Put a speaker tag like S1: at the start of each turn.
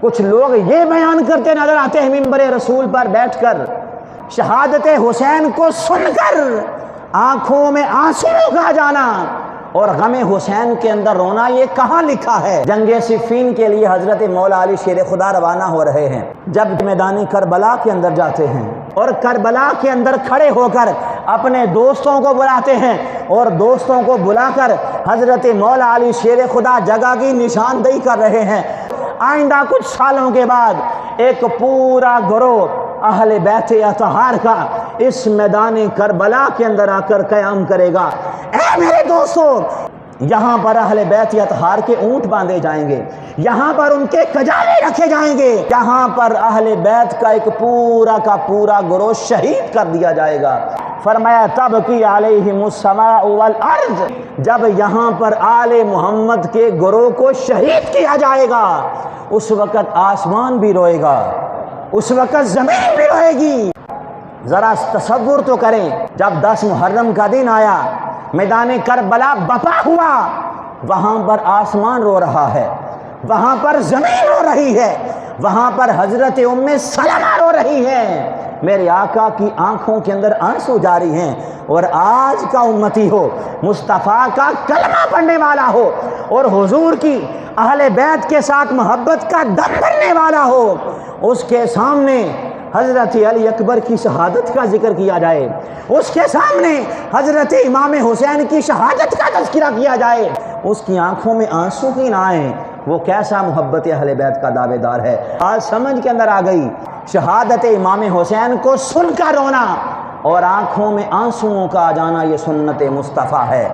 S1: کچھ لوگ یہ بیان کرتے نظر آتے ہیں منبر رسول پر بیٹھ کر، شہادت حسین کو سن کر آنکھوں میں آنسو کا جانا اور غم حسین کے اندر رونا، یہ کہاں لکھا ہے؟ جنگ صفین کے لیے حضرت مولا علی شیر خدا روانہ ہو رہے ہیں، جب میدان کربلا کے اندر جاتے ہیں اور کربلا کے اندر کھڑے ہو کر اپنے دوستوں کو بلاتے ہیں اور دوستوں کو بلا کر حضرت مولا علی شیر خدا جگہ کی نشاندہی کر رہے ہیں۔ آئندہ کچھ سالوں کے بعد ایک پورا گروہ اہل بیت اطہار کا اس میدان کربلا کے اندر آ کر قیام کرے گا۔ اے میرے دوستو، یہاں پر اہل بیت اطہار کے اونٹ باندھے جائیں گے، یہاں پر ان کے کجاوے رکھے جائیں گے، یہاں پر اہل بیت کا ایک پورا کا پورا گروہ شہید کر دیا جائے گا۔ فرمایا تب کی علیہم السماء والارض، جب یہاں پر آل محمد کے گروہ کو شہید کیا جائے گا اس وقت آسمان بھی روئے گا، اس وقت زمین بھی روئے گی۔ ذرا تصور تو کریں، جب 10 محرم کا دن آیا، میدان کربلا بپا ہوا، وہاں پر آسمان رو رہا ہے، وہاں پر زمین رو رہی ہے، وہاں پر حضرت ام سلمہ رو رہی ہے، میرے آقا کی آنکھوں کے اندر آنسو جاری ہیں۔ اور آج کا امتی ہو، مصطفیٰ کا کلمہ پڑھنے والا ہو اور حضور کی اہل بیت کے ساتھ محبت کا دم بھرنے والا ہو، اس کے سامنے حضرت علی اکبر کی شہادت کا ذکر کیا جائے، اس کے سامنے حضرت امام حسین کی شہادت کا تذکرہ کیا جائے، اس کی آنکھوں میں آنسو کی نہ آئیں، وہ کیسا محبت اہل بیت کا دعوے دار ہے۔ آج سمجھ کے اندر آ گئی، شہادت امام حسین کو سن کر رونا اور آنکھوں میں آنسوؤں کا آ جانا یہ سنت مصطفیٰ ہے۔